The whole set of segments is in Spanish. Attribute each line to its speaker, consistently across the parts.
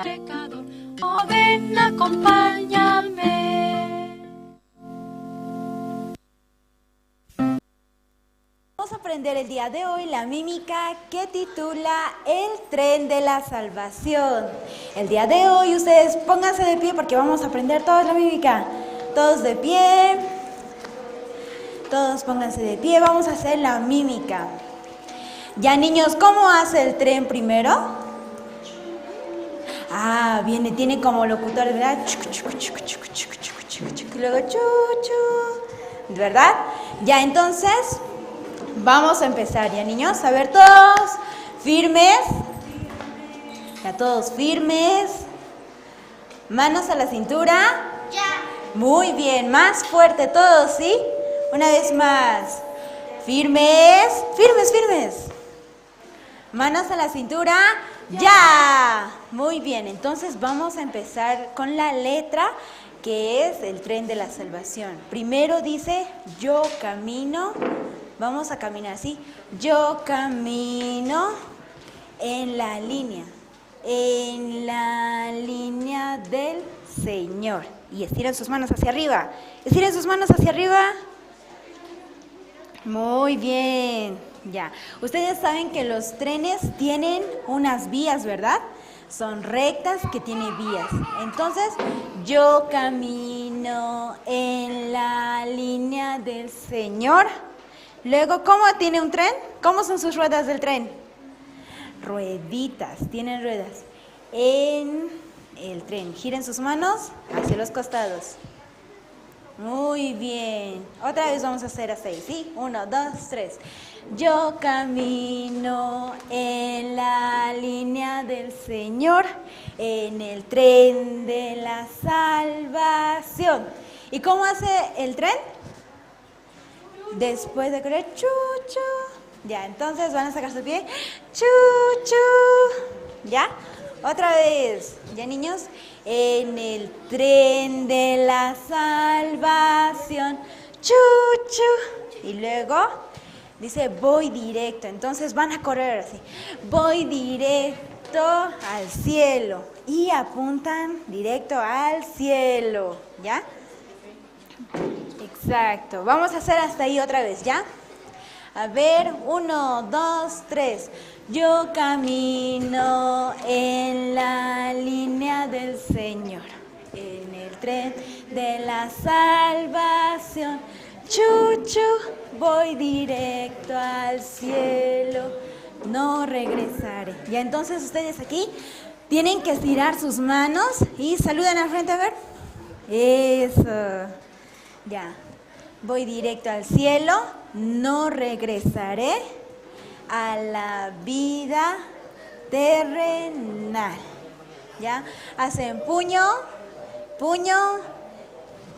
Speaker 1: pecador. Oh, ven, acompáñame.
Speaker 2: Vamos a aprender el día de hoy la mímica que titula El tren de la salvación. El día de hoy ustedes pónganse de pie porque vamos a aprender toda la mímica. Todos de pie. Todos pónganse de pie, vamos a hacer la mímica. Ya niños, ¿cómo hace el tren primero? Viene, tiene como locutor, ¿verdad? Y luego ¿verdad? Ya, entonces, vamos a empezar ya niños. A ver, todos firmes. Ya todos firmes. Manos a la cintura.
Speaker 3: Ya.
Speaker 2: Muy bien, más fuerte todos, ¿sí? Una vez más. Firmes, firmes, firmes. Manos a la cintura. ¡Ya! Muy bien, entonces vamos a empezar con la letra que es el tren de la salvación. Primero dice, yo camino. Vamos a caminar así. Yo camino en la línea del Señor. Y estiren sus manos hacia arriba. Estiren sus manos hacia arriba. Muy bien, ya. Ustedes saben que los trenes tienen unas vías, ¿verdad? Son rectas que tienen vías. Entonces, yo camino en la línea del Señor. Luego, ¿cómo tiene un tren? ¿Cómo son sus ruedas del tren? Rueditas, tienen ruedas. En el tren, giren sus manos hacia los costados. Muy bien. Otra vez vamos a hacer así, ¿sí? 1, 2, 3. Yo camino en la línea del Señor, en el tren de la salvación. ¿Y cómo hace el tren? Después de correr, chu, chu. Ya, entonces van a sacar su pie. Chu, chu. ¿Ya? Otra vez, ya niños, en el tren de la salvación, chu, chu. Y luego dice, voy directo, entonces van a correr así. Voy directo al cielo y apuntan directo al cielo, ¿ya? Exacto, vamos a hacer hasta ahí otra vez, ¿ya? A ver, 1, 2, 3. Yo camino en la línea del Señor, en el tren de la salvación. Chu, chu, voy directo al cielo, no regresaré. Ya entonces ustedes aquí tienen que estirar sus manos y saluden al frente, a ver. Eso. Ya. Voy directo al cielo, no regresaré a la vida terrenal. ¿Ya? Hacen puño, puño,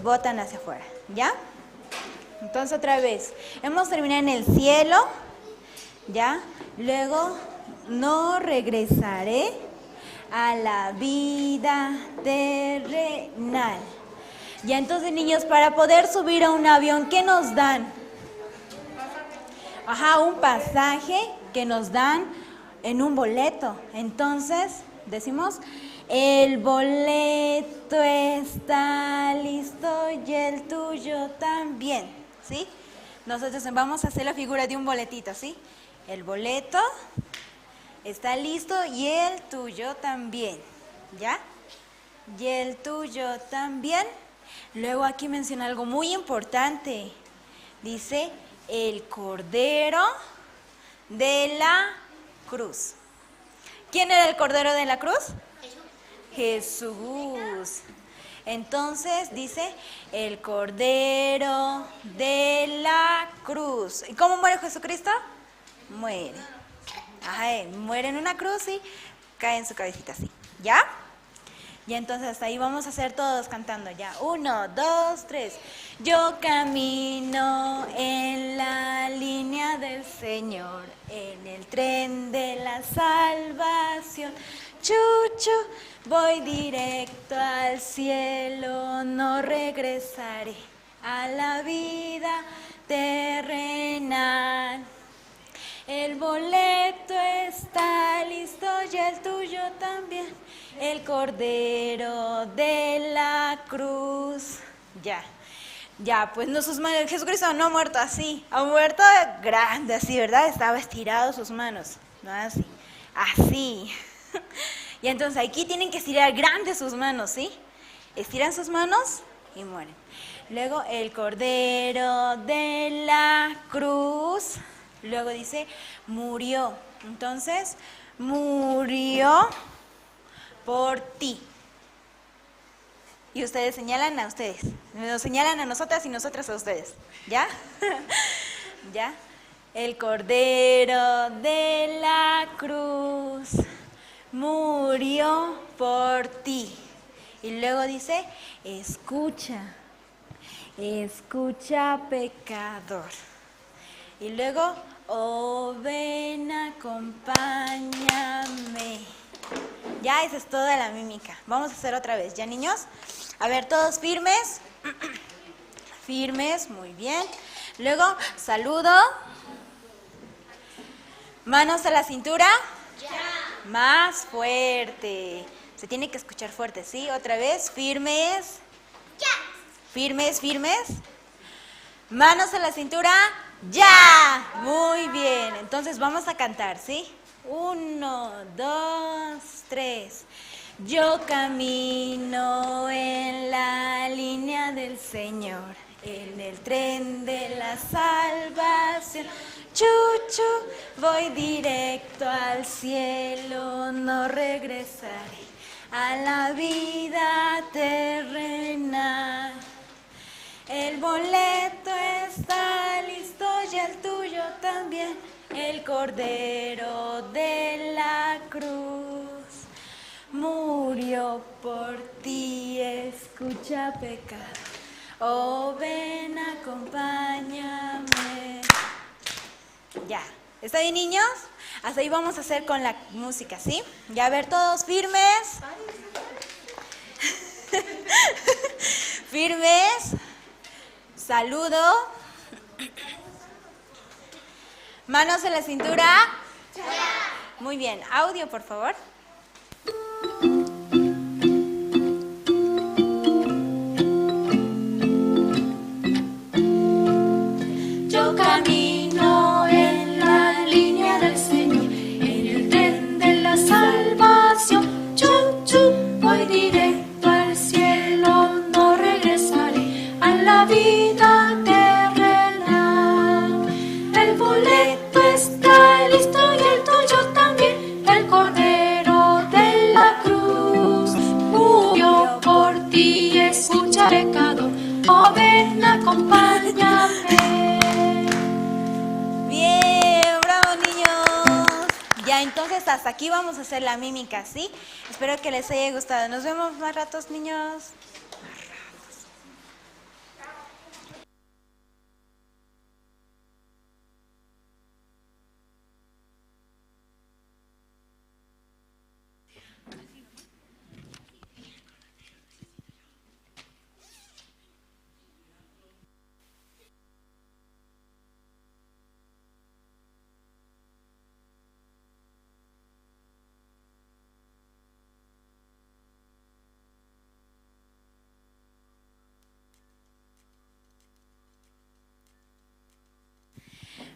Speaker 2: botan hacia afuera. ¿Ya? Entonces otra vez. Hemos terminado en el cielo. ¿Ya? Luego, no regresaré a la vida terrenal. Ya, entonces niños, para poder subir a un avión, ¿qué nos dan? Un pasaje que nos dan en un boleto. Entonces, decimos, el boleto está listo y el tuyo también, ¿sí? Nosotros vamos a hacer la figura de un boletito, ¿sí? El boleto está listo y el tuyo también, ¿ya? Y el tuyo también. Luego aquí menciona algo muy importante. Dice, el Cordero de la Cruz. ¿Quién era el Cordero de la Cruz? Jesús. Entonces dice, el Cordero de la Cruz. ¿Y cómo muere Jesucristo? Muere. Muere en una cruz y cae en su cabecita así. ¿Ya? Ya entonces hasta ahí vamos a hacer todos cantando ya. 1, 2, 3. Yo camino en la línea del Señor, en el tren de la salvación. Chu, chu, voy directo al cielo, no regresaré a la vida terrenal. El boleto está listo y el tuyo también. el Cordero de la cruz. Ya, pues no, sus manos, Jesucristo no ha muerto así, ha muerto grande, así, ¿verdad? Estaba estirado sus manos, no así. Y entonces aquí tienen que estirar grandes sus manos, ¿sí? Estiran sus manos y mueren. Luego el Cordero de la cruz, luego dice, murió. Entonces, murió por ti. Y ustedes señalan a ustedes. Nos señalan a nosotras y nosotras a ustedes. ¿Ya? ¿Ya? El Cordero de la cruz murió por ti. Y luego dice, escucha, escucha pecador. Y luego, oh ven, acompáñame. Ya, esa es toda la mímica. Vamos a hacer otra vez, ¿ya, niños? A ver, todos firmes. Firmes, muy bien. Luego, saludo. Manos a la cintura. Ya. Más fuerte. Se tiene que escuchar fuerte, ¿sí? Otra vez, firmes. Ya. Firmes, firmes. Manos a la cintura. Ya. Muy bien. Entonces vamos a cantar, ¿sí? 1, 2, 3. Yo camino en la línea del Señor, en el tren de la salvación. Chuchu, voy directo al cielo, no regresaré a la vida terrenal. El boleto está listo y el tuyo también, el Cordero de la cruz murió por ti, escucha pecado. Oh, ven, acompáñame. Ya, ¿está bien, niños? Hasta ahí vamos a hacer con la música, ¿sí? Ya, a ver, todos firmes. Firmes. Saludo. Manos en la cintura. Muy bien, audio, por favor.
Speaker 1: Yo camino en la línea del Señor, en el tren de la salvación. Chum, chum, voy directo al cielo, no regresaré a la vida terrenal. El boleto está listo y el tuyo también, el Cordero de la cruz murió por ti, escucha pecado, oh ven, acompáñame.
Speaker 2: Bien, bravo, niños. Ya, entonces hasta aquí vamos a hacer la mímica, ¿sí? Espero que les haya gustado. Nos vemos más ratos, niños.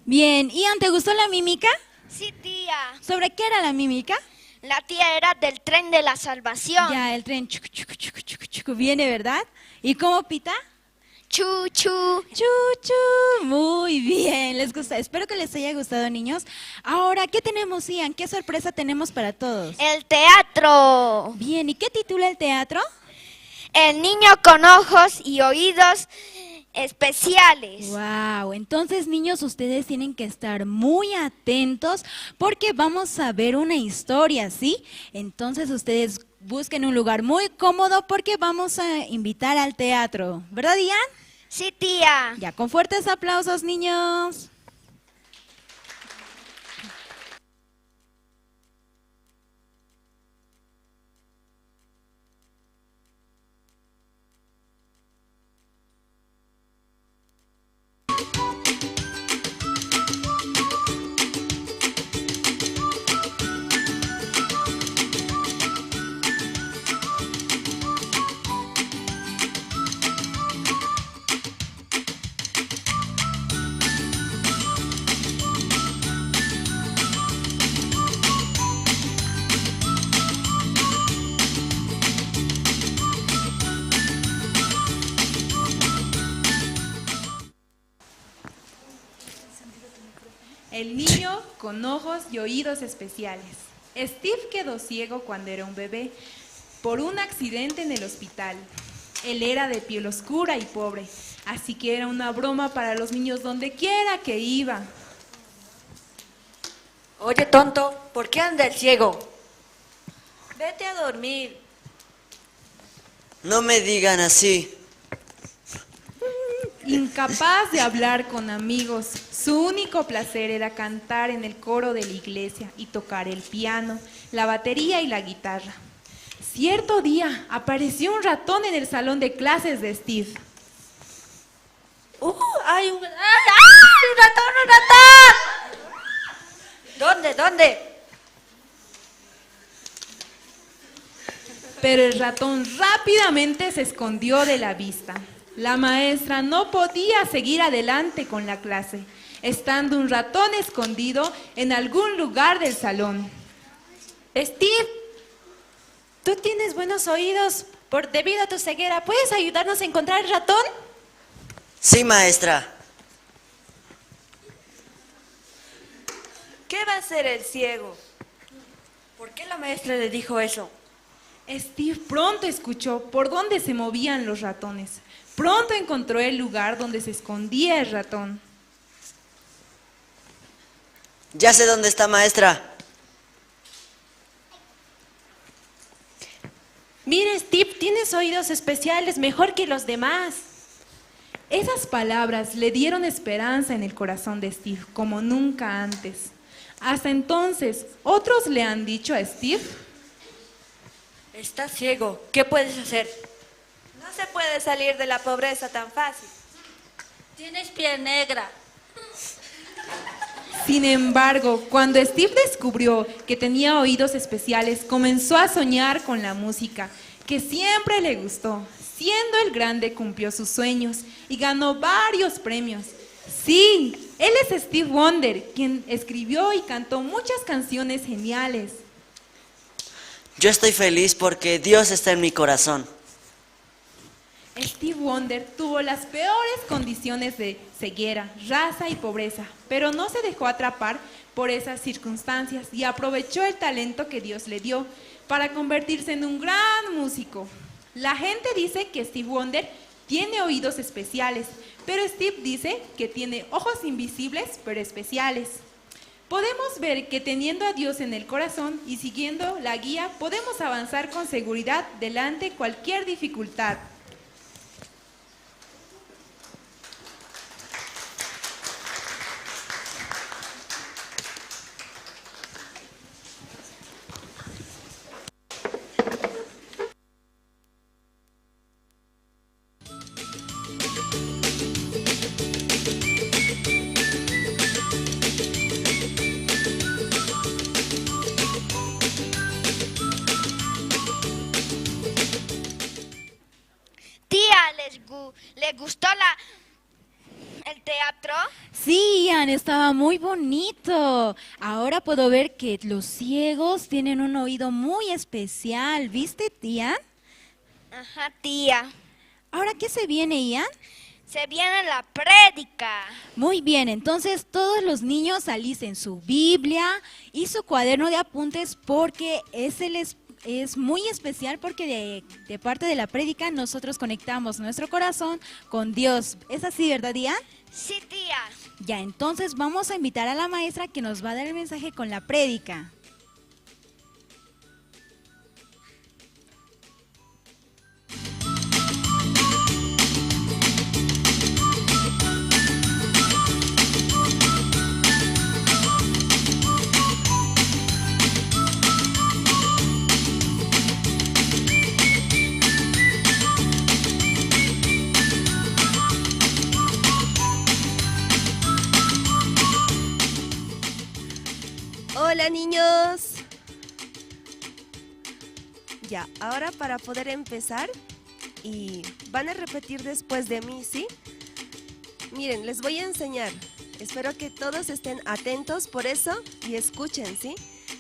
Speaker 2: Bien, Ian, ¿te gustó la mímica?
Speaker 3: Sí, tía.
Speaker 2: ¿Sobre qué era la mímica?
Speaker 3: La tía era del tren de la salvación.
Speaker 2: Ya, el tren chucu, chucu, chucu, chucu, chucu, viene, ¿verdad? ¿Y cómo pita?
Speaker 3: Chu, chu.
Speaker 2: Chuchu, muy bien, les gusta. Espero que les haya gustado, niños. Ahora, ¿qué tenemos, Ian? ¿Qué sorpresa tenemos para todos?
Speaker 3: El teatro.
Speaker 2: Bien, ¿y qué titula el teatro?
Speaker 3: El niño con ojos y oídos especiales.
Speaker 2: Wow, entonces, niños, ustedes tienen que estar muy atentos porque vamos a ver una historia, ¿sí? Entonces, ustedes busquen un lugar muy cómodo porque vamos a invitar al teatro, ¿verdad, Ian?
Speaker 3: Sí, tía.
Speaker 2: Ya, con fuertes aplausos, niños.
Speaker 4: El niño con ojos y oídos especiales. Steve quedó ciego cuando era un bebé por un accidente en el hospital. Él era de piel oscura y pobre, así que era una broma para los niños donde quiera que iba.
Speaker 5: Oye, tonto, ¿por qué anda el ciego? Vete a dormir.
Speaker 6: No me digan así.
Speaker 4: Incapaz de hablar con amigos, su único placer era cantar en el coro de la iglesia y tocar el piano, la batería y la guitarra. Cierto día apareció un ratón en el salón de clases de Steve.
Speaker 5: ¡Hay un ratón, un ratón! ¿Dónde?
Speaker 4: Pero el ratón rápidamente se escondió de la vista. La maestra no podía seguir adelante con la clase, estando un ratón escondido en algún lugar del salón.
Speaker 2: Steve, tú tienes buenos oídos debido a tu ceguera. ¿Puedes ayudarnos a encontrar el ratón?
Speaker 6: Sí, maestra.
Speaker 5: ¿Qué va a hacer el ciego? ¿Por qué la maestra le dijo eso?
Speaker 4: Steve pronto escuchó por dónde se movían los ratones. Pronto encontró el lugar donde se escondía el ratón.
Speaker 6: Ya sé dónde está, maestra.
Speaker 2: Mira, Steve, tienes oídos especiales, mejor que los demás.
Speaker 4: Esas palabras le dieron esperanza en el corazón de Steve, como nunca antes. Hasta entonces, otros le han dicho a Steve:
Speaker 5: Estás ciego, ¿qué puedes hacer?
Speaker 7: No se puede salir de la pobreza tan fácil.
Speaker 5: Tienes piel negra.
Speaker 4: Sin embargo, cuando Steve descubrió que tenía oídos especiales, comenzó a soñar con la música, que siempre le gustó. Siendo el grande, cumplió sus sueños y ganó varios premios. Sí, él es Steve Wonder, quien escribió y cantó muchas canciones geniales.
Speaker 6: Yo estoy feliz porque Dios está en mi corazón.
Speaker 4: Steve Wonder tuvo las peores condiciones de ceguera, raza y pobreza, pero no se dejó atrapar por esas circunstancias y aprovechó el talento que Dios le dio para convertirse en un gran músico. La gente dice que Steve Wonder tiene oídos especiales, pero Steve dice que tiene ojos invisibles pero especiales. Podemos ver que teniendo a Dios en el corazón y siguiendo la guía, podemos avanzar con seguridad delante de cualquier dificultad.
Speaker 3: Tía, ¿le gustó el teatro?
Speaker 2: Sí, Ian, estaba muy bonito. Ahora puedo ver que los ciegos tienen un oído muy especial. ¿Viste, tía?
Speaker 3: Ajá, tía.
Speaker 2: ¿Ahora qué se viene, Ian?
Speaker 3: Se viene la prédica.
Speaker 2: Muy bien, entonces todos los niños alicen su Biblia y su cuaderno de apuntes porque es muy especial porque de parte de la prédica nosotros conectamos nuestro corazón con Dios. ¿Es así, verdad, Ian?
Speaker 3: Sí, tía.
Speaker 2: Ya, entonces vamos a invitar a la maestra que nos va a dar el mensaje con la prédica.
Speaker 7: Hola, niños. Ya, ahora para poder empezar y van a repetir después de mí, ¿sí? Miren, les voy a enseñar. Espero que todos estén atentos por eso y escuchen, ¿sí?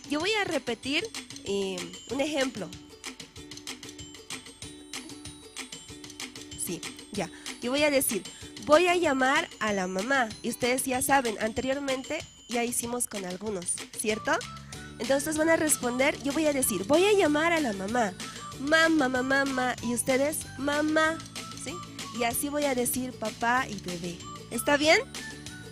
Speaker 7: Yo voy a repetir un ejemplo. Sí, ya. Yo voy a decir, voy a llamar a la mamá. Y ustedes ya saben, anteriormente ya hicimos con algunos, ¿cierto? Entonces van a responder, yo voy a decir, voy a llamar a la mamá. Mamá, mamá, mamá. Y ustedes, mamá, ¿sí? Y así voy a decir papá y bebé. ¿Está bien?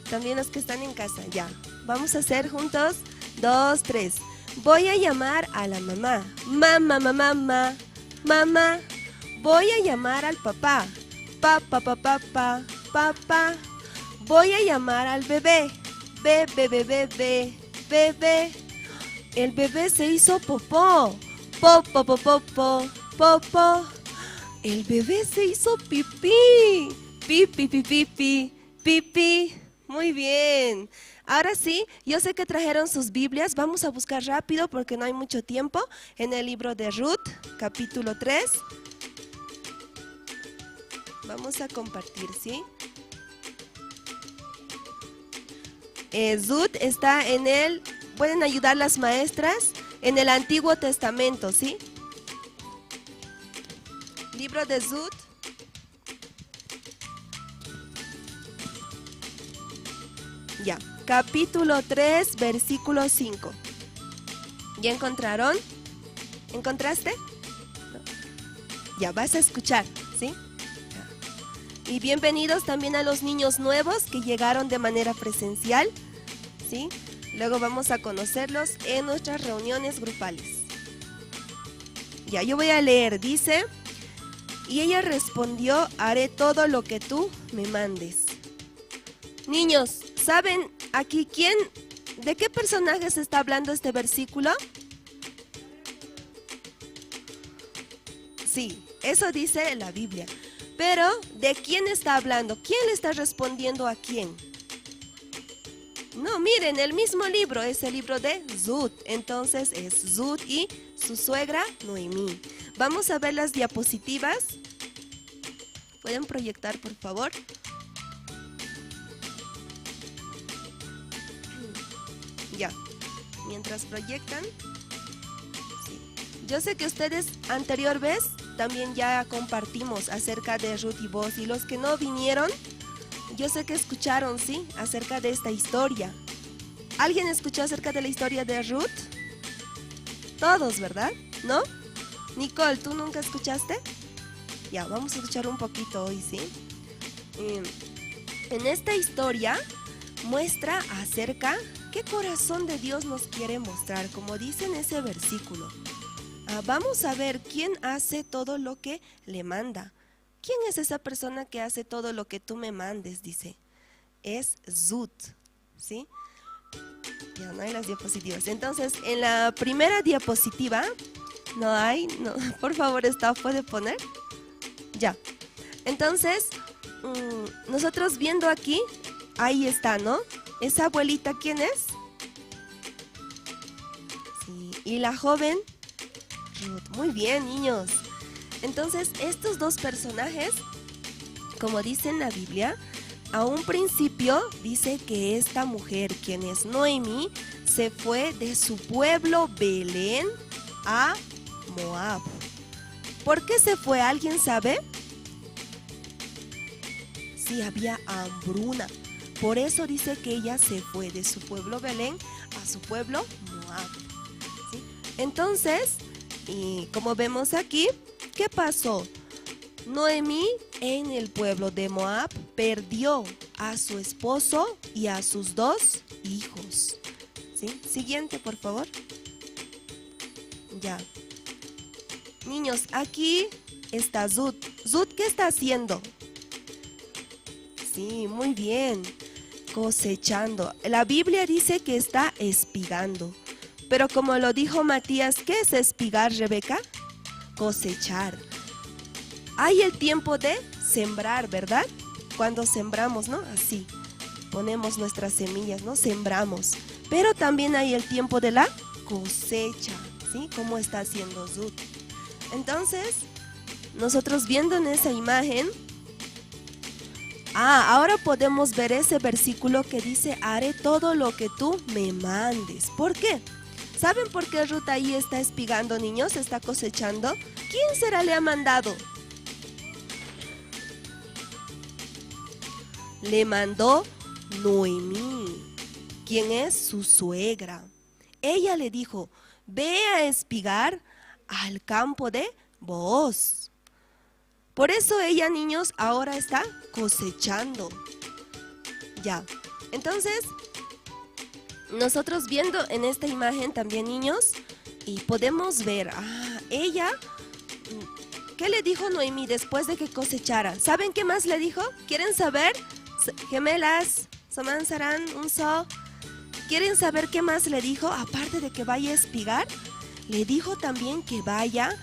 Speaker 7: También los que están en casa, ya. Vamos a hacer juntos, 2, 3. Voy a llamar a la mamá. Mamá, mamá, mamá. Mamá. Voy a llamar al papá. Papá, papá, papá, papá. Voy a llamar al bebé. Bebé, bebé, bebé, bebé. El bebé se hizo popó. Popo, popo, popo, popo. El bebé se hizo pipí. Pipi, pipi, pipi, pipi. Muy bien. Ahora sí, yo sé que trajeron sus Biblias. Vamos a buscar rápido porque no hay mucho tiempo. En el libro de Ruth, capítulo 3. Vamos a compartir, ¿sí? Ruth está en el... Pueden ayudar las maestras en el Antiguo Testamento, ¿sí? Libro de Ruth. Ya, capítulo 3, versículo 5. ¿Ya encontraron? ¿Encontraste? ¿No? Ya, vas a escuchar, ¿sí? Ya. Y bienvenidos también a los niños nuevos que llegaron de manera presencial, ¿sí? Luego vamos a conocerlos en nuestras reuniones grupales. Ya, yo voy a leer, dice, y ella respondió, haré todo lo que tú me mandes. Niños, ¿saben aquí de qué personajes está hablando este versículo? Sí, eso dice la Biblia. Pero, ¿de quién está hablando? ¿Quién le está respondiendo a quién? No, miren, el mismo libro es el libro de Ruth. Entonces es Ruth y su suegra Noemí. Vamos a ver las diapositivas. ¿Pueden proyectar, por favor? Ya, mientras proyectan. Sí. Yo sé que ustedes anterior vez también ya compartimos acerca de Ruth y Boaz. Y los que no vinieron, yo sé que escucharon, ¿sí? Acerca de esta historia. ¿Alguien escuchó acerca de la historia de Ruth? Todos, ¿verdad? ¿No? Nicole, ¿tú nunca escuchaste? Ya, vamos a escuchar un poquito hoy, ¿sí? En esta historia muestra acerca qué corazón de Dios nos quiere mostrar, como dice en ese versículo. Vamos a ver quién hace todo lo que le manda. ¿Quién es esa persona que hace todo lo que tú me mandes? Dice. Es Ruth, ¿sí? Ya no hay las diapositivas. Entonces, en la primera diapositiva, no hay, no, por favor, ¿puede poner? Ya. Entonces, nosotros viendo aquí, ahí está, ¿no? ¿Esa abuelita quién es? Sí, y la joven, Ruth. Muy bien, niños. Entonces, estos dos personajes, como dice en la Biblia, a un principio dice que esta mujer, quien es Noemí, se fue de su pueblo Belén a Moab. ¿Por qué se fue? ¿Alguien sabe? Sí, había hambruna. Por eso dice que ella se fue de su pueblo Belén a su pueblo Moab. ¿Sí? Entonces, y como vemos aquí, ¿qué pasó? Noemí en el pueblo de Moab perdió a su esposo y a sus 2 hijos. ¿Sí? Siguiente, por favor. Ya. Niños, aquí está Ruth. Ruth, ¿qué está haciendo? Sí, muy bien. Cosechando. La Biblia dice que está espigando. Pero como lo dijo Matías, ¿qué es espigar, Rebeca? Cosechar. Hay el tiempo de sembrar, ¿verdad? Cuando sembramos, ¿no? Así. Ponemos nuestras semillas, ¿no? Sembramos. Pero también hay el tiempo de la cosecha, ¿sí? Como está haciendo Ruth. Entonces, nosotros viendo en esa imagen, ahora podemos ver ese versículo que dice, haré todo lo que tú me mandes. ¿Por qué? ¿Saben por qué Ruth ahí está espigando, niños? Está cosechando. ¿Quién será le ha mandado? Le mandó Noemí. quien es su suegra. Ella le dijo, ve a espigar al campo de Booz. Por eso ella, niños, ahora está cosechando. Ya, entonces, nosotros viendo en esta imagen también, niños, y podemos ver, ella, ¿qué le dijo Noemí después de que cosechara? ¿Saben qué más le dijo? ¿Quieren saber? Gemelas, Saman, Saran, Unso, ¿quieren saber qué más le dijo? Aparte de que vaya a espigar, le dijo también que vaya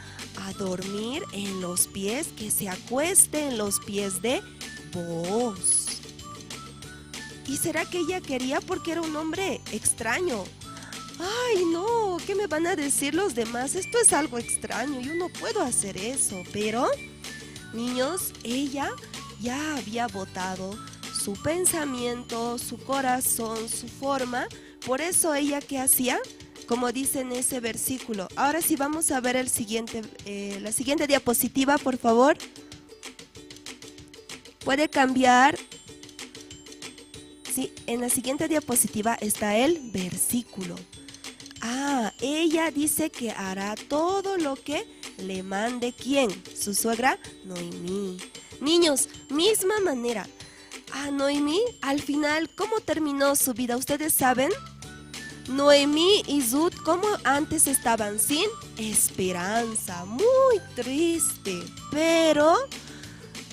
Speaker 7: a dormir en los pies, que se acueste en los pies de Booz. ¿Y será que ella quería porque era un hombre extraño? Ay, no, ¿qué me van a decir los demás? Esto es algo extraño, yo no puedo hacer eso. Pero, niños, ella ya había botado su pensamiento, su corazón, su forma. Por eso ella, ¿qué hacía? Como dice en ese versículo. Ahora sí vamos a ver la siguiente diapositiva, por favor. Puede cambiar. Sí, en la siguiente diapositiva está el versículo. Ella dice que hará todo lo que le mande ¿quién? Su suegra Noemí. Niños, misma manera. Noemí, al final, ¿cómo terminó su vida? ¿Ustedes saben? Noemí y Ruth, como antes estaban sin esperanza, muy triste, pero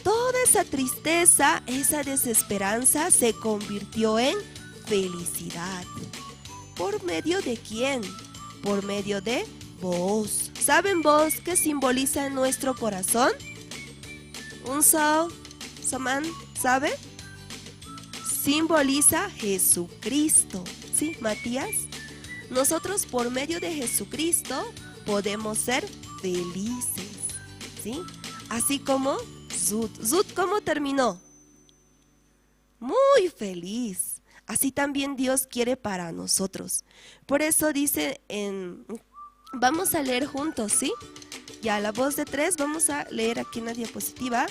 Speaker 7: toda esa tristeza, esa desesperanza se convirtió en felicidad. ¿Por medio de quién? Por medio de Booz. ¿Saben Booz qué simboliza en nuestro corazón? Unso, Saman, ¿sabe? Simboliza Jesucristo. ¿Sí, Matías? Nosotros por medio de Jesucristo podemos ser felices. ¿Sí? Así como Ruth, ¿cómo terminó? Muy feliz. Así también Dios quiere para nosotros. Por eso dice vamos a leer juntos, ¿sí? Ya, la voz de 3, vamos a leer aquí en la diapositiva.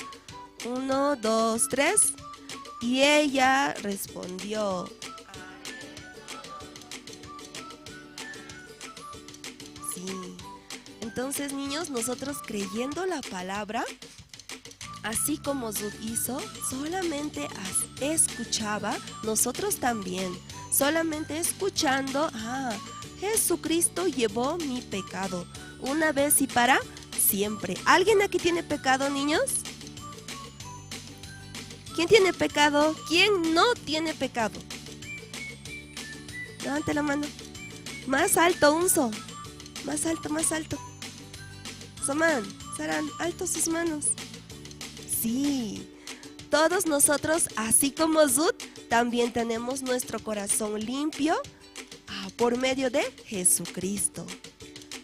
Speaker 7: 1, 2, 3. Y ella respondió. Sí. Entonces, niños, nosotros creyendo la palabra, así como Ruth hizo, solamente escuchaba, nosotros también, solamente escuchando, Jesucristo llevó mi pecado, una vez y para siempre. ¿Alguien aquí tiene pecado, niños? ¿Quién tiene pecado? ¿Quién no tiene pecado? Levante la mano. Más alto, Unso. Más alto, más alto. Saman, Saran, alto sus manos. Sí, todos nosotros, así como Ruth, también tenemos nuestro corazón limpio por medio de Jesucristo.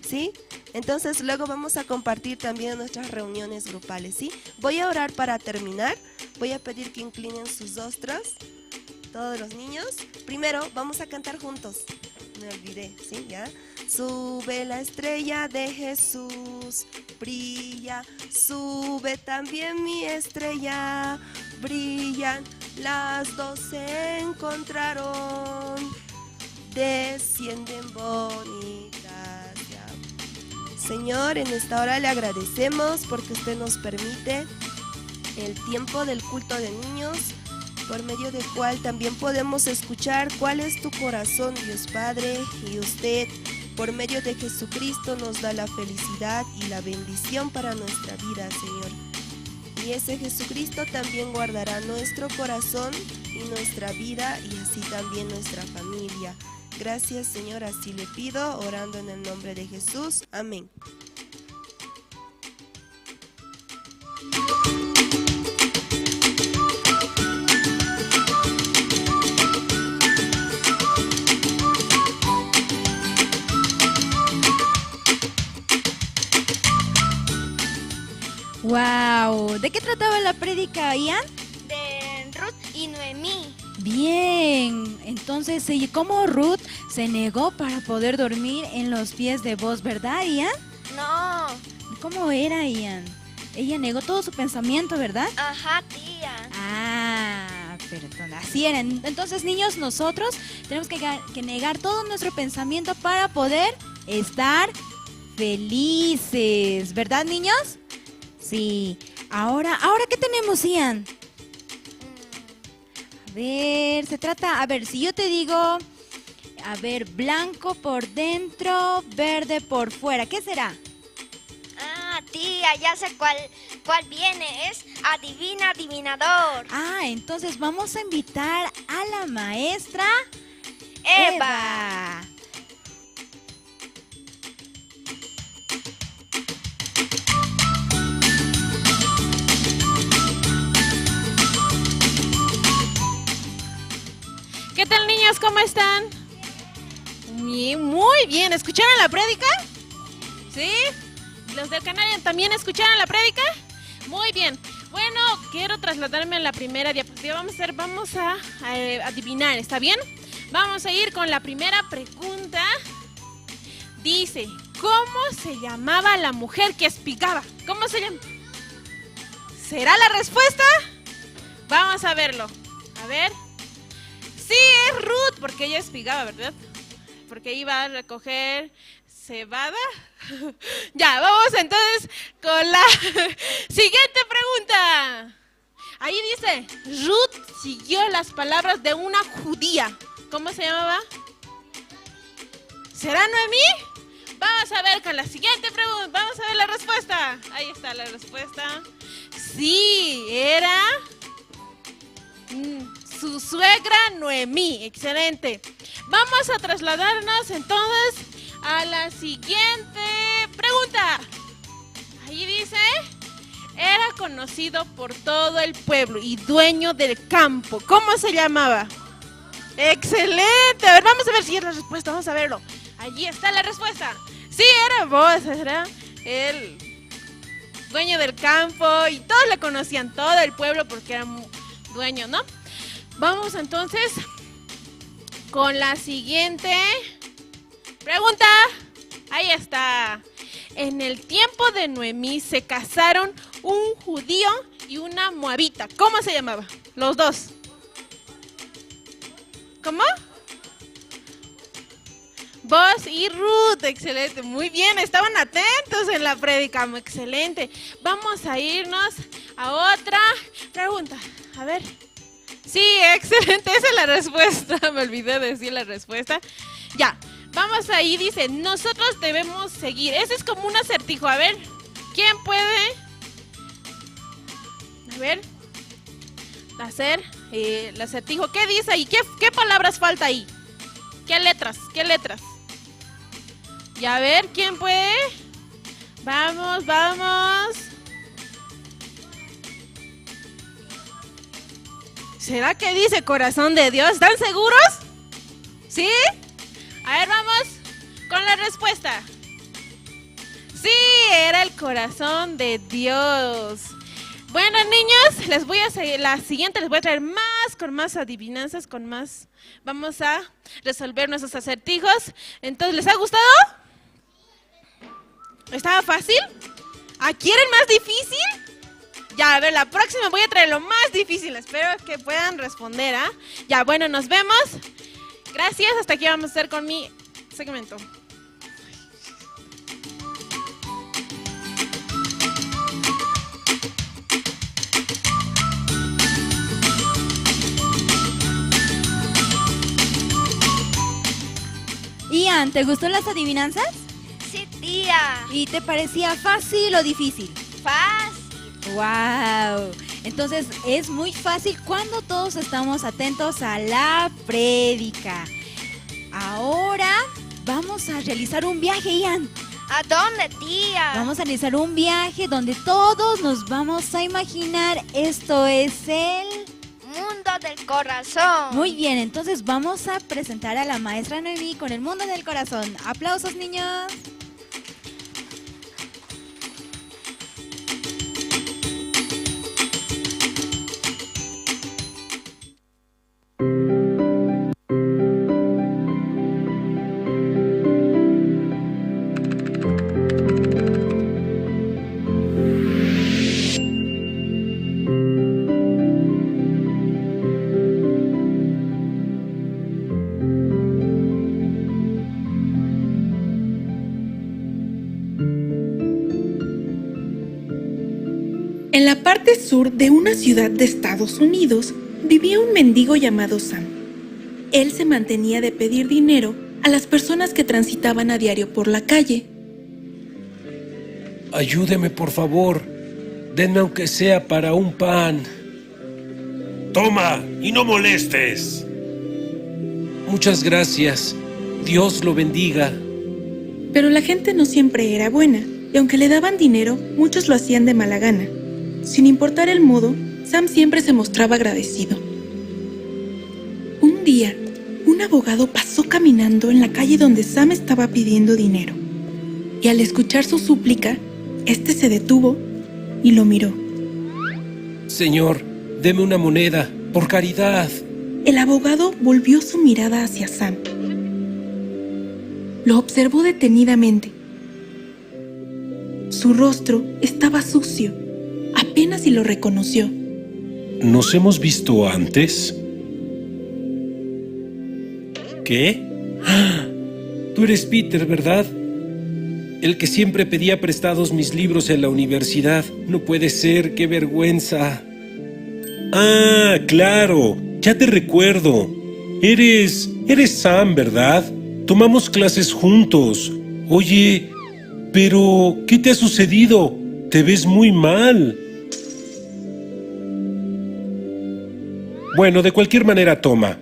Speaker 7: ¿Sí? Entonces luego vamos a compartir también nuestras reuniones grupales, ¿sí? Voy a orar para terminar. Voy a pedir que inclinen sus rostros, todos los niños. Primero vamos a cantar juntos. Me olvidé, ¿sí? ¿Ya? Sube la estrella de Jesús, brilla, sube también mi estrella, brillan, las dos se encontraron, descienden bonitas. Ya. Señor, en esta hora le agradecemos porque usted nos permite el tiempo del culto de niños, por medio del cual también podemos escuchar cuál es tu corazón, Dios Padre, y usted, por medio de Jesucristo, nos da la felicidad y la bendición para nuestra vida, Señor. Y ese Jesucristo también guardará nuestro corazón y nuestra vida, y así también nuestra familia. Gracias, Señor, así le pido, orando en el nombre de Jesús. Amén.
Speaker 2: ¡Wow! ¿De qué trataba la prédica, Ian?
Speaker 3: De Ruth y Noemí.
Speaker 2: Bien, entonces, ¿cómo Ruth se negó para poder dormir en los pies de Booz, verdad, Ian?
Speaker 3: No.
Speaker 2: ¿Cómo era, Ian? Ella negó todo su pensamiento, ¿verdad?
Speaker 3: Ajá, tía.
Speaker 2: Pero así era. Entonces, niños, nosotros tenemos que negar todo nuestro pensamiento para poder estar felices. ¿Verdad, niños? Sí. Ahora, ¿qué tenemos, Ian? A ver, si yo te digo, blanco por dentro, verde por fuera, ¿qué será?
Speaker 3: Ah, tía, ya sé cuál viene. Es adivina, adivinador.
Speaker 2: Ah, entonces vamos a invitar a la maestra
Speaker 3: Eva.
Speaker 8: ¿Qué tal, niños? ¿Cómo están? Bien, muy bien. ¿Escucharon la prédica? ¿Sí? ¿Los del canal también escucharon la prédica? Muy bien. Bueno, quiero trasladarme a la primera diapositiva. Vamos a adivinar, ¿está bien? Vamos a ir con la primera pregunta. Dice, ¿cómo se llamaba la mujer que espigaba? ¿Cómo se llama? ¿Será la respuesta? Vamos a verlo. A ver. Sí, es Ruth, porque ella espigaba, ¿verdad? Porque iba a recoger cebada. Ya, vamos entonces con la siguiente pregunta. Ahí dice, Ruth siguió las palabras de una judía. ¿Cómo se llamaba? ¿Será Noemí? Vamos a ver con la siguiente pregunta. Vamos a ver la respuesta. Ahí está la respuesta. Sí, era su suegra Noemí. Excelente. Vamos a trasladarnos entonces a la siguiente pregunta. Ahí dice, era conocido por todo el pueblo y dueño del campo. ¿Cómo se llamaba? Excelente. A ver, vamos a ver si es la respuesta. Vamos a verlo. Allí está la respuesta. Sí, era Boaz, era el dueño del campo y todos le conocían, todo el pueblo, porque era dueño, ¿no? Vamos entonces con la siguiente pregunta. Ahí está. En el tiempo de Noemí se casaron un judío y una moabita. ¿Cómo se llamaba? Los dos. ¿Cómo? Boaz y Ruth. Excelente. Muy bien. Estaban atentos en la prédica. Excelente. Vamos a irnos a otra pregunta. A ver. Sí, excelente. Esa es la respuesta. Me olvidé de decir la respuesta. Ya. Vamos ahí. Dice, nosotros debemos seguir. Ese es como un acertijo. A ver. ¿Quién puede? A ver. Hacer el acertijo. ¿Qué dice ahí? ¿Qué palabras falta ahí? ¿Qué letras? ¿Qué letras? Y a ver, ¿quién puede? Vamos, vamos. ¿Será que dice corazón de Dios? ¿Están seguros? ¿Sí? A ver, vamos con la respuesta. Sí, era el corazón de Dios. Bueno, niños, les voy a seguir, la siguiente les voy a traer con más adivinanzas, con más. Vamos a resolver nuestros acertijos. Entonces, ¿les ha gustado? ¿Estaba fácil? ¿Quieren más difícil? Ya, a ver, la próxima voy a traer lo más difícil. Espero que puedan responder, ¿ah? Ya, bueno, nos vemos. Gracias, hasta aquí vamos a estar con mi segmento.
Speaker 2: Ian, ¿te gustó las adivinanzas?
Speaker 3: Sí, tía.
Speaker 2: ¿Y te parecía fácil o difícil?
Speaker 3: Fácil.
Speaker 2: ¡Wow! Entonces es muy fácil cuando todos estamos atentos a la prédica. Ahora vamos a realizar un viaje, Ian.
Speaker 3: ¿A dónde, tía?
Speaker 2: Vamos a realizar un viaje donde todos nos vamos a imaginar. Esto es el
Speaker 3: mundo del corazón.
Speaker 2: Muy bien, entonces vamos a presentar a la maestra Noemí con el mundo del corazón. ¡Aplausos, niños!
Speaker 9: En la parte sur de una ciudad de Estados Unidos vivía un mendigo llamado Sam. Él se mantenía de pedir dinero a las personas que transitaban a diario por la calle.
Speaker 10: Ayúdeme, por favor. Denme aunque sea para un pan.
Speaker 11: Toma, y no molestes.
Speaker 10: Muchas gracias. Dios lo bendiga.
Speaker 9: Pero la gente no siempre era buena, y aunque le daban dinero, muchos lo hacían de mala gana. Sin importar el modo, Sam siempre se mostraba agradecido. Un día, un abogado pasó caminando en la calle donde Sam estaba pidiendo dinero. Y al escuchar su súplica, este se detuvo y lo miró.
Speaker 10: Señor, deme una moneda, por caridad.
Speaker 9: El abogado volvió su mirada hacia Sam. Lo observó detenidamente. Su rostro estaba sucio, apenas si lo reconoció.
Speaker 10: ¿Nos hemos visto antes? ¿Qué? ¡Ah! Tú eres Peter, ¿verdad? El que siempre pedía prestados mis libros en la universidad. No puede ser, qué vergüenza. Ah, claro, ya te recuerdo. Eres Sam, ¿verdad? Tomamos clases juntos. Oye, pero ¿qué te ha sucedido? Te ves muy mal. Bueno, de cualquier manera toma.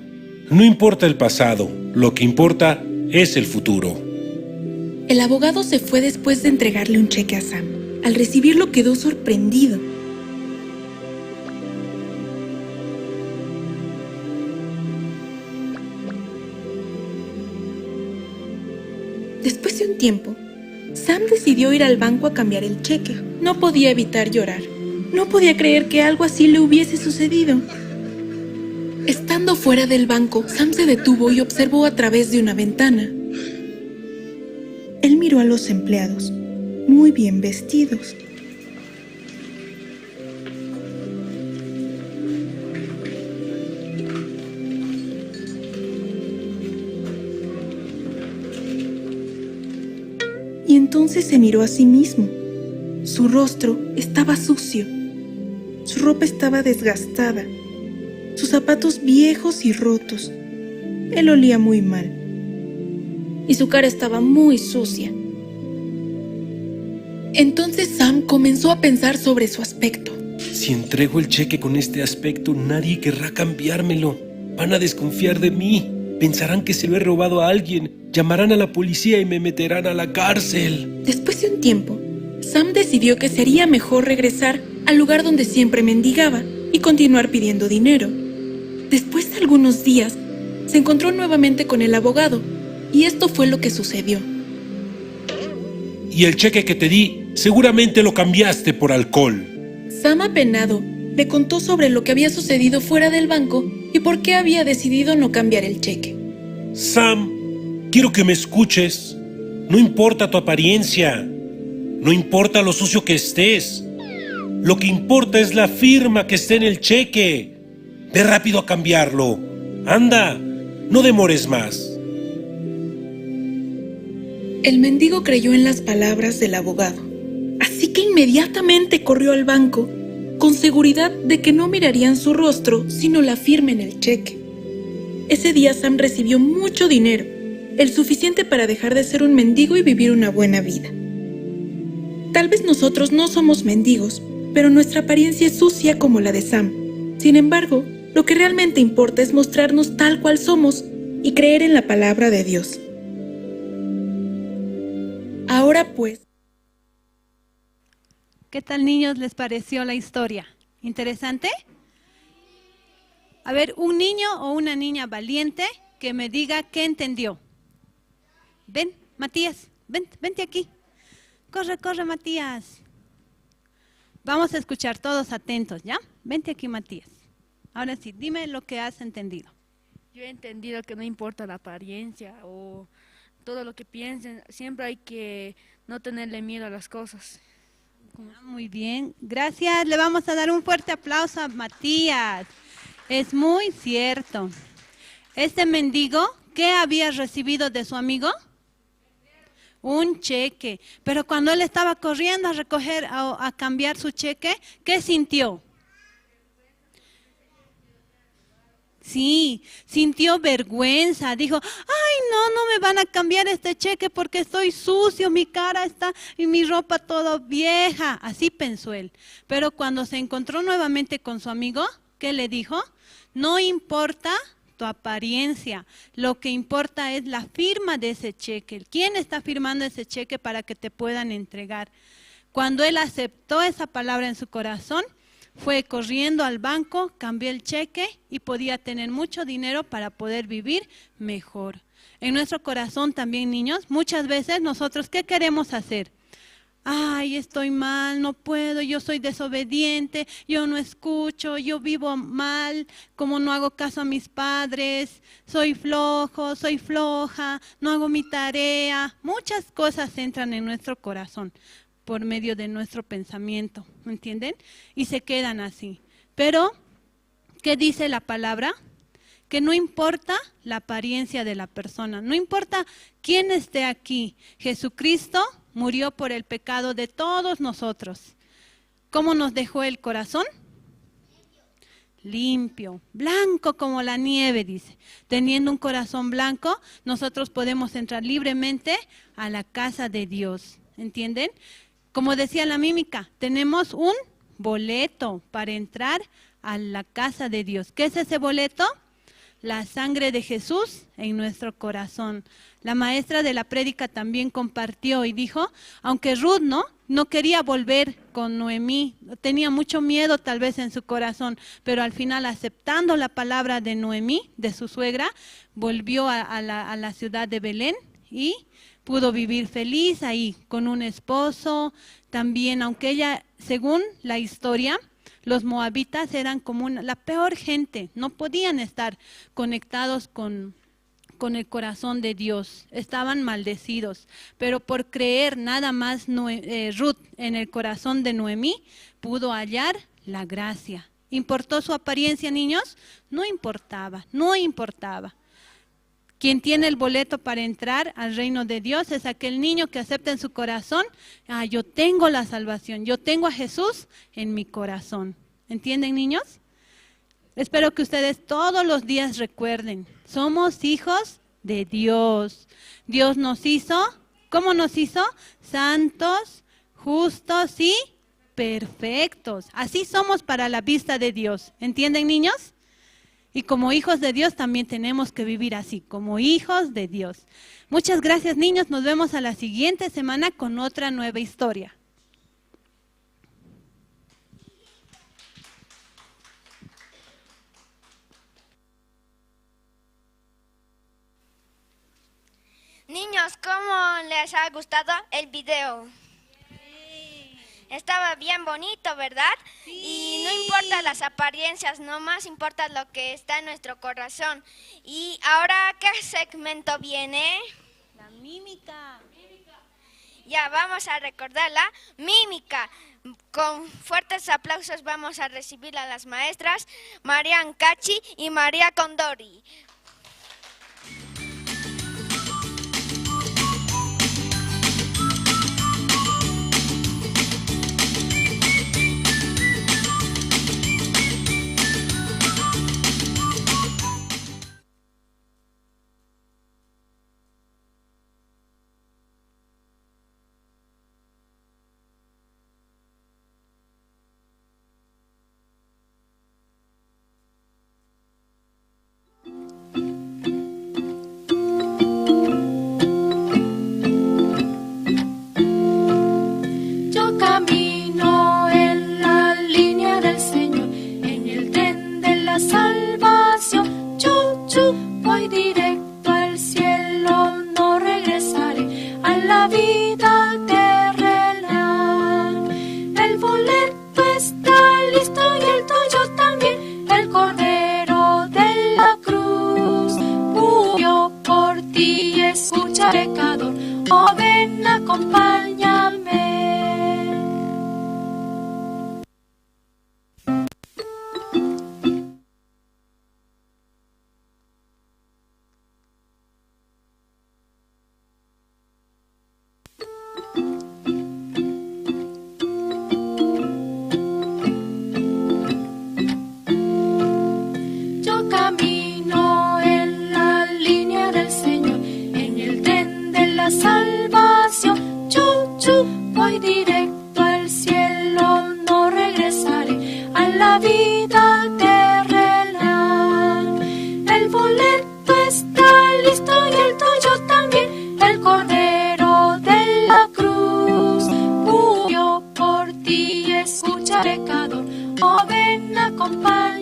Speaker 10: No importa el pasado, lo que importa es el futuro.
Speaker 9: El abogado se fue después de entregarle un cheque a Sam. Al recibirlo quedó sorprendido. Después de un tiempo, Sam decidió ir al banco a cambiar el cheque. No podía evitar llorar. No podía creer que algo así le hubiese sucedido. Estando fuera del banco, Sam se detuvo y observó a través de una ventana. Él miró a los empleados, muy bien vestidos. Y entonces se miró a sí mismo. Su rostro estaba sucio. Su ropa estaba desgastada. Sus zapatos viejos y rotos. Él olía muy mal. Y su cara estaba muy sucia. Entonces Sam comenzó a pensar sobre su aspecto.
Speaker 10: Si entrego el cheque con este aspecto, nadie querrá cambiármelo. Van a desconfiar de mí. Pensarán que se lo he robado a alguien. Llamarán a la policía y me meterán a la cárcel.
Speaker 9: Después de un tiempo, Sam decidió que sería mejor regresar al lugar donde siempre mendigaba y continuar pidiendo dinero. Después de algunos días, se encontró nuevamente con el abogado, y esto fue lo que sucedió.
Speaker 10: Y el cheque que te di, seguramente lo cambiaste por alcohol.
Speaker 9: Sam, apenado, le contó sobre lo que había sucedido fuera del banco y por qué había decidido no cambiar el cheque.
Speaker 10: Sam, quiero que me escuches. No importa tu apariencia. No importa lo sucio que estés. Lo que importa es la firma que esté en el cheque. Ve rápido a cambiarlo. Anda, no demores más.
Speaker 9: El mendigo creyó en las palabras del abogado, así que inmediatamente corrió al banco, con seguridad de que no mirarían su rostro, sino la firma en el cheque. Ese día Sam recibió mucho dinero, el suficiente para dejar de ser un mendigo y vivir una buena vida. Tal vez nosotros no somos mendigos, pero nuestra apariencia es sucia como la de Sam. Sin embargo, lo que realmente importa es mostrarnos tal cual somos y creer en la palabra de Dios. Ahora pues,
Speaker 12: ¿qué tal, niños, les pareció la historia? ¿Interesante? A ver, un niño o una niña valiente que me diga qué entendió. Ven, Matías, vente aquí. Corre, Matías. Vamos a escuchar todos atentos, ¿ya? Vente aquí, Matías. Ahora sí, dime lo que has entendido.
Speaker 13: Yo he entendido que no importa la apariencia o todo lo que piensen, siempre hay que no tenerle miedo a las cosas.
Speaker 12: Muy bien, gracias. Le vamos a dar un fuerte aplauso a Matías. Es muy cierto. Este mendigo, ¿qué había recibido de su amigo? un cheque. Pero cuando él estaba corriendo a recoger, a cambiar su cheque, ¿qué sintió? Sí, sintió vergüenza, dijo, ay no me van a cambiar este cheque porque estoy sucio, mi cara está y mi ropa todo vieja, así pensó él. Pero cuando se encontró nuevamente con su amigo, ¿qué le dijo? No importa tu apariencia, lo que importa es la firma de ese cheque. ¿Quién está firmando ese cheque para que te puedan entregar? Cuando él aceptó esa palabra en su corazón, fue corriendo al banco, cambió el cheque y podía tener mucho dinero para poder vivir mejor. En nuestro corazón también, niños, muchas veces nosotros, ¿qué queremos hacer? Ay, estoy mal, no puedo, yo soy desobediente, yo no escucho, yo vivo mal, como no hago caso a mis padres, soy flojo, soy floja, no hago mi tarea. Muchas cosas entran en nuestro corazón por medio de nuestro pensamiento, ¿me entienden? Y se quedan así. Pero, ¿qué dice la palabra? Que no importa la apariencia de la persona, no importa quién esté aquí, Jesucristo murió por el pecado de todos nosotros. ¿Cómo nos dejó el corazón? Limpio, blanco como la nieve, dice. Teniendo un corazón blanco, nosotros podemos entrar libremente a la casa de Dios, ¿entienden? Como decía la mímica, tenemos un boleto para entrar a la casa de Dios. ¿Qué es ese boleto? La sangre de Jesús en nuestro corazón. La maestra de la prédica también compartió y dijo, aunque Ruth no quería volver con Noemí, tenía mucho miedo tal vez en su corazón, pero al final aceptando la palabra de Noemí, de su suegra, volvió a la ciudad de Belén y pudo vivir feliz ahí con un esposo. También, aunque ella, según la historia, los moabitas eran como la peor gente, no podían estar conectados con el corazón de Dios, estaban maldecidos, pero por creer nada más Ruth en el corazón de Noemí, pudo hallar la gracia. ¿Importó su apariencia, niños? No importaba, no importaba. Quien tiene el boleto para entrar al reino de Dios es aquel niño que acepta en su corazón, yo tengo la salvación, yo tengo a Jesús en mi corazón. ¿Entienden, niños? Espero que ustedes todos los días recuerden, somos hijos de Dios. Dios nos hizo, ¿cómo nos hizo? Santos, justos y perfectos. Así somos para la vista de Dios. ¿Entienden, niños? Y como hijos de Dios también tenemos que vivir así, como hijos de Dios. Muchas gracias, niños. Nos vemos a la siguiente semana con otra nueva historia.
Speaker 3: Niños, ¿cómo les ha gustado el video? Estaba bien bonito, ¿verdad? Sí. Y no importa las apariencias, nomás importa lo que está en nuestro corazón. Y ahora, ¿qué segmento viene?
Speaker 2: La mímica.
Speaker 3: Ya, vamos a recordar la mímica. Con fuertes aplausos vamos a recibir a las maestras María Ancachi y María Condori.
Speaker 1: directo al cielo, no regresaré a la vida terrenal. El boleto está listo y el tuyo también, el Cordero de la Cruz murió por ti. Escucha, pecador, oh ven, acompáñame.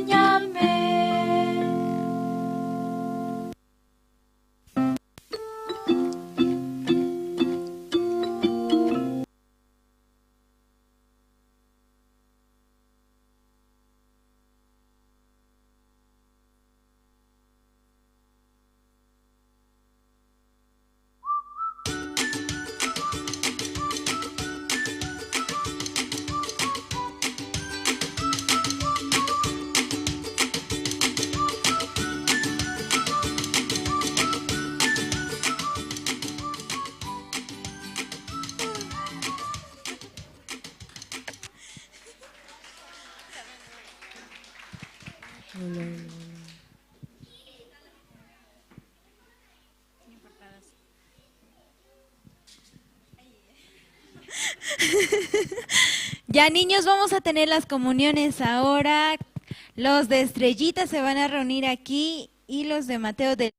Speaker 2: Ya, niños, vamos a tener las comuniones ahora. Los de Estrellita se van a reunir aquí y los de Mateo de